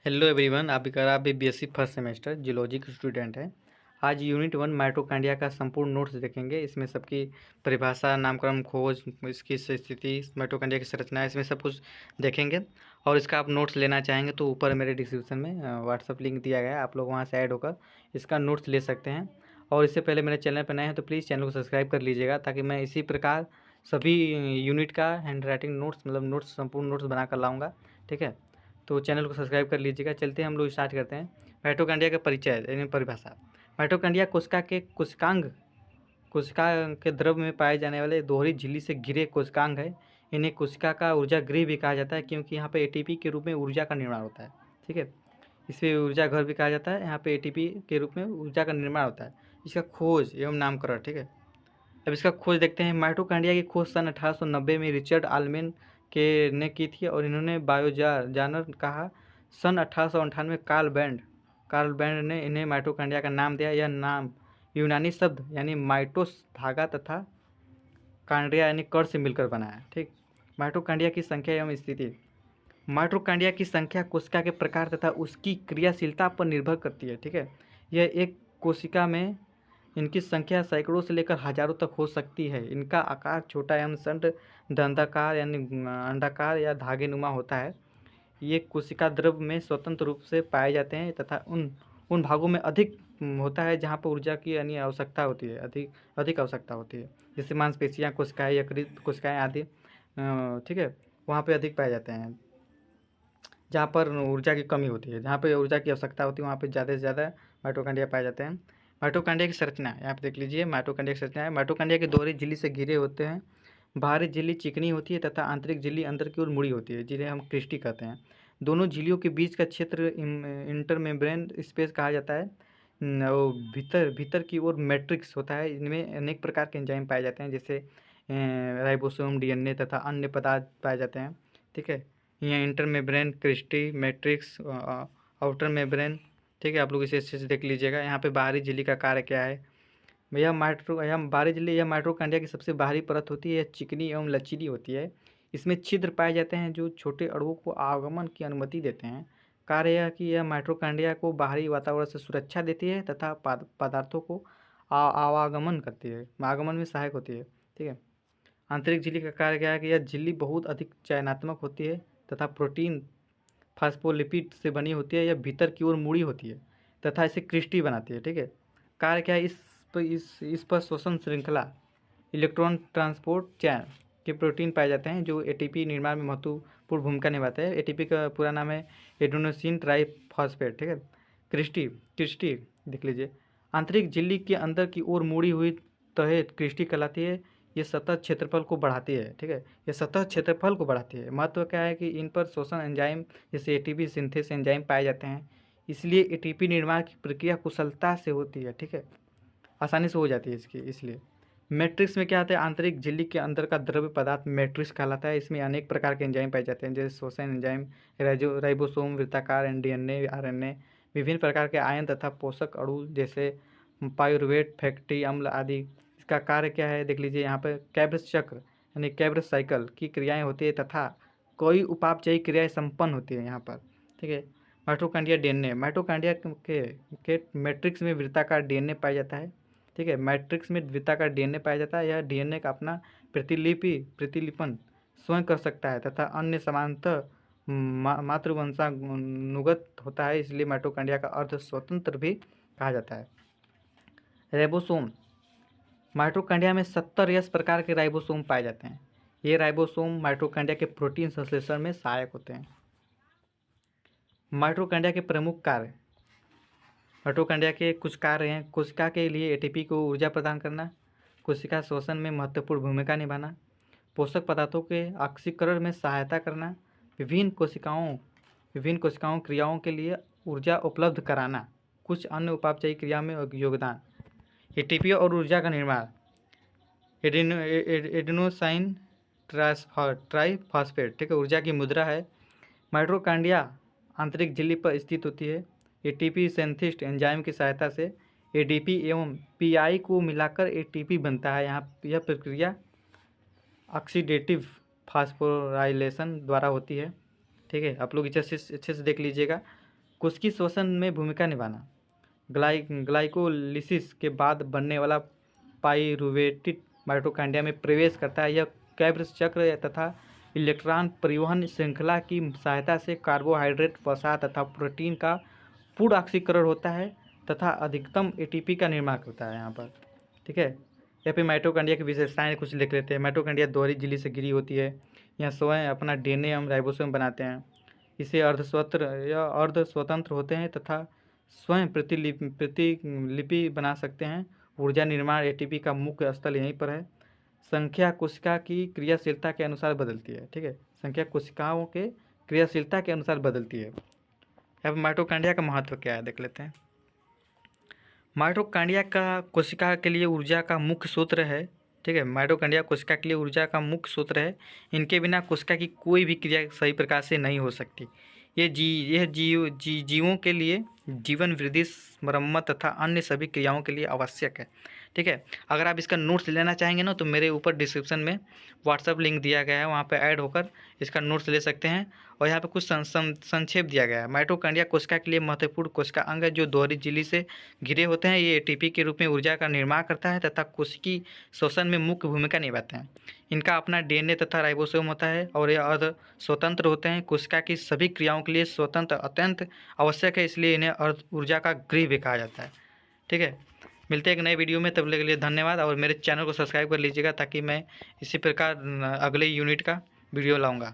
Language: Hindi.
हेलो एवरीवन, आप भी बीएससी फर्स्ट सेमेस्टर जियोलॉजी के स्टूडेंट हैं। आज यूनिट 1 माइटोकॉन्ड्रिया का संपूर्ण नोट्स देखेंगे। इसमें सबकी परिभाषा, नामकरण, खोज, इसकी स्थिति, माइटोकॉन्ड्रिया की संरचना, इसमें सब कुछ देखेंगे। और इसका आप नोट्स लेना चाहेंगे तो ऊपर मेरे डिस्क्रिप्शन में व्हाट्सअप लिंक दिया गया है, आप लोग वहाँ से ऐड होकर इसका नोट्स ले सकते हैं। और इससे पहले मेरे चैनल पर नए हैं तो प्लीज़ चैनल को सब्सक्राइब कर लीजिएगा, ताकि मैं इसी प्रकार सभी यूनिट का हैंड राइटिंग नोट्स, मतलब नोट्स, संपूर्ण नोट्स बना कर लाऊँगा। ठीक है, तो चैनल को सब्सक्राइब कर लीजिएगा। चलते हैं, हम लोग स्टार्ट करते हैं। माइटोकॉन्ड्रिया का परिचय यानी परिभाषा। माइटोकॉन्ड्रिया कोशिका के कोशिकांग, कोशिका के द्रव में पाए जाने वाले दोहरी झिल्ली से घिरे कोशिकांग है। इन्हें कोशिका का ऊर्जा गृह भी कहा जाता है, क्योंकि यहाँ पे एटीपी के रूप में ऊर्जा का निर्माण होता है। ठीक है, इसे ऊर्जा घर भी कहा जाता है। यहाँ पे एटीपी के रूप में ऊर्जा का निर्माण होता है। इसका खोज एवं नामकरण। ठीक है, अब इसका खोज देखते हैं। माइटोकॉन्ड्रिया की खोज सन 1890 में रिचर्ड आलमेन के ने की थी, और इन्होंने जानर कहा सन 1898 में कार्ल बैंड ने इन्हें माइटोकॉन्ड्रिया का नाम दिया। यह नाम यूनानी शब्द यानी माइटोस धागा तथा कॉन्ड्रिया यानी कण से मिलकर बना है। ठीक, माइटोकॉन्ड्रिया की संख्या एवं स्थिति। माइटोकॉन्ड्रिया की संख्या कोशिका के प्रकार तथा उसकी क्रियाशीलता पर निर्भर करती है। ठीक है, यह एक कोशिका में इनकी संख्या सैकड़ों से लेकर हजारों तक हो सकती है। इनका आकार छोटा एवं संड दंडाकार यानी अंडाकार या धागेनुमा होता है। ये कोशिका द्रव में स्वतंत्र रूप से पाए जाते हैं तथा उन भागों में अधिक होता है जहाँ पर ऊर्जा की यानी आवश्यकता होती है, अधिक अधिक आवश्यकता होती है, जैसे मांसपेशियाँ, कोशिकाएँ, यकृत कोशिकाएँ आदि। ठीक है, वहाँ पे अधिक पाए जाते हैं। जहाँ पर ऊर्जा की कमी होती है, जहाँ पे ऊर्जा की आवश्यकता होती है, वहाँ पे ज़्यादा से ज़्यादा माइटोकॉन्ड्रिया पाए जाते हैं। माइटोकॉन्ड्रिया की संरचना यहाँ पे देख लीजिए। माइटोकॉन्ड्रिया की संरचना है, माइटोकॉन्ड्रिया के दोहरी झिल्ली से घिरे होते हैं। बाहरी झिल्ली चिकनी होती है तथा आंतरिक झिल्ली अंदर की ओर मुड़ी होती है, जिन्हें हम क्रिस्टी कहते हैं। दोनों झिल्लियों के बीच का क्षेत्र इंटरमेम्ब्रेन स्पेस कहा जाता है। और भीतर भीतर की ओर मैट्रिक्स होता है। इनमें अनेक प्रकार के एंजाइम पाए जाते हैं, जैसे राइबोसोम, डीएनए तथा अन्य पदार्थ पाए जाते हैं। ठीक है, यहाँ intermembrane, cristae, matrix, outer membrane. ठीक है, आप लोग इसे अच्छे से देख लीजिएगा। यहाँ पे बाहरी झिल्ली का कार्य क्या है। यह बाहरी झिल्ली, यह माइटोकॉन्ड्रिया की सबसे बाहरी परत होती है। यह चिकनी एवं लचीली होती है। इसमें छिद्र पाए जाते हैं जो छोटे अणुओं को आगमन की अनुमति देते हैं। कार्य यह कि यह माइटोकॉन्ड्रिया को बाहरी वातावरण से सुरक्षा देती है तथा पदार्थों को आवागमन करती है, आगमन में सहायक होती है। ठीक है, आंतरिक झिल्ली का कार्य क्या है कि यह झिल्ली बहुत अधिक चयनात्मक होती है तथा प्रोटीन फास्फोलिपिड से बनी होती है। यह भीतर की ओर मुड़ी होती है तथा इसे क्रिस्टी बनाती है। ठीक है, कार्य क्या है, इस पर श्वसन श्रृंखला, इलेक्ट्रॉन ट्रांसपोर्ट चैन के प्रोटीन पाए जाते हैं, जो एटीपी निर्माण में महत्वपूर्ण भूमिका निभाते हैं। एटीपी का पूरा नाम है एडेनोसिन ट्राइफॉस्फेट। ठीक है, क्रिस्टी क्रिस्टी देख लीजिए। आंतरिक झिल्ली के अंदर की ओर मुड़ी हुई तह क्रिस्टी कहलाती है। ये सतह क्षेत्रफल को बढ़ाती है। ठीक है, ये सतह क्षेत्रफल को बढ़ाती है। महत्व क्या है कि इन पर श्वसन एंजाइम जैसे एटीपी सिंथेस एंजाइम पाए जाते हैं, इसलिए एटीपी निर्माण की प्रक्रिया कुशलता से होती है। ठीक है, आसानी से हो जाती है इसकी। इसलिए मैट्रिक्स में क्या आता है, आंतरिक झिल्ली के अंदर का द्रव्य पदार्थ मैट्रिक्स कहलाता है। इसमें अनेक प्रकार के एंजाइम पाए जाते हैं, जैसे श्वसन एंजाइम, राइबोसोम, वृत्ताकार, डीएनए, आरएनए, विभिन्न प्रकार के आयन तथा पोषक अणु जैसे पाइरुवेट, फैटी अम्ल आदि। इसका कार्य क्या है देख लीजिए। यहाँ पर कैब्र चक्र यानी कैब्र साइकिल की क्रियाएं होती है तथा कई उपापचयी क्रियाएं संपन्न होती है यहाँ पर। ठीक है, माइटोकॉन्ड्रिया डीएनए, माइटोकॉन्ड्रिया के मैट्रिक्स में वृत्ताकार डीएनए पाया जाता है। ठीक है, मैट्रिक्स में वृत्ताकार डीएनए पाया जाता है। यह डीएनए का अपना प्रतिलिपन स्वयं कर सकता है तथा अन्य समानतः मातृवंशानुगत होता है, इसलिए माइटोकॉन्ड्रिया का अर्ध स्वतंत्र भी कहा जाता है। राइबोसोम, माइटोकॉन्ड्रिया में 70 यस प्रकार के राइबोसोम पाए जाते हैं। ये राइबोसोम माइटोकॉन्ड्रिया के प्रोटीन संश्लेषण में सहायक होते हैं। माइटोकॉन्ड्रिया के प्रमुख कार्य, माइटोकॉन्ड्रिया के कुछ कार्य हैं। कोशिका के लिए एटीपी को ऊर्जा प्रदान करना, कोशिका श्वसन में महत्वपूर्ण भूमिका निभाना, पोषक पदार्थों के ऑक्सीकरण में सहायता करना, विभिन्न कोशिकाओं क्रियाओं के लिए ऊर्जा उपलब्ध कराना, कुछ अन्य उपापचयी क्रिया में योगदान। एटीपी और ऊर्जा का निर्माण, एडेनोसाइन ट्राइफॉस्फेट। ठीक है, ऊर्जा की मुद्रा है। माइटोकॉन्ड्रिया आंतरिक झिल्ली पर स्थित होती है। एटीपी सिंथेसिस एंजाइम की सहायता से एडीपी एवं पीआई को मिलाकर एटीपी बनता है। यहाँ यह प्रक्रिया ऑक्सीडेटिव फास्फोराइलेशन द्वारा होती है। ठीक है, आप लोग अच्छे से देख लीजिएगा। कोशिकीय श्वसन में भूमिका निभाना। ग्लाइकोलिसिस के बाद बनने वाला पाइरूवेट माइटोकॉन्ड्रिया में प्रवेश करता है। यह कैब्र चक्र तथा इलेक्ट्रॉन परिवहन श्रृंखला की सहायता से कार्बोहाइड्रेट, वसा तथा प्रोटीन का पूर्ण ऑक्सीकरण होता है तथा अधिकतम एटीपी का निर्माण करता है यहाँ पर। ठीक है, या फिर माइटोकॉन्ड्रिया की विशेषताएं कुछ लिख लेते हैं। माइटोकॉन्ड्रिया दोहरी झिल्ली से घिरी होती है। यह स्वयं अपना डीएनए एवं राइबोसोम बनाते हैं। इसे अर्ध स्वतंत्र होते हैं तथा स्वयं प्रतिलिपि बना सकते हैं। ऊर्जा निर्माण एटीपी का मुख्य स्थल यहीं पर है। संख्या कोशिका की क्रियाशीलता के अनुसार बदलती है। ठीक है, संख्या कोशिकाओं के क्रियाशीलता के अनुसार बदलती है। अब माइटोकॉन्ड्रिया का महत्व क्या है देख लेते हैं। माइटोकॉन्ड्रिया का कोशिका के लिए ऊर्जा का मुख्य सूत्र है। ठीक है, माइटोकॉन्ड्रिया कोशिका के लिए ऊर्जा का मुख्य सूत्र है। इनके बिना कोशिका की कोई भी क्रिया सही प्रकार से नहीं हो सकती। यह जीवों के लिए जीवन वृद्धि, मरम्मत तथा अन्य सभी क्रियाओं के लिए आवश्यक है। ठीक है, अगर आप इसका नोट्स लेना चाहेंगे ना तो मेरे ऊपर डिस्क्रिप्शन में व्हाट्सअप लिंक दिया गया है, वहाँ पे ऐड होकर इसका नोट्स ले सकते हैं। और यहाँ पे कुछ संक्षेप दिया गया है। माइटोकॉन्ड्रिया कोशिका के लिए महत्वपूर्ण कोशिका अंग है जो दोहरी झिल्ली से घिरे होते हैं। ये एटीपी के रूप में ऊर्जा का निर्माण करता है तथा कोशिकीय श्वसन में मुख्य भूमिका निभाते हैं। इनका अपना डीएनए तथा राइबोसोम होता है और ये अर्ध स्वतंत्र होते हैं। कोशिका की सभी क्रियाओं के लिए स्वतंत्र अत्यंत आवश्यक है, इसलिए इन्हें अर्ध ऊर्जा का गृह भी कहा जाता है। ठीक है, मिलते हैं एक नए वीडियो में, तब तक के लिए धन्यवाद। और मेरे चैनल को सब्सक्राइब कर लीजिएगा ताकि मैं इसी प्रकार अगले यूनिट का वीडियो लाऊंगा।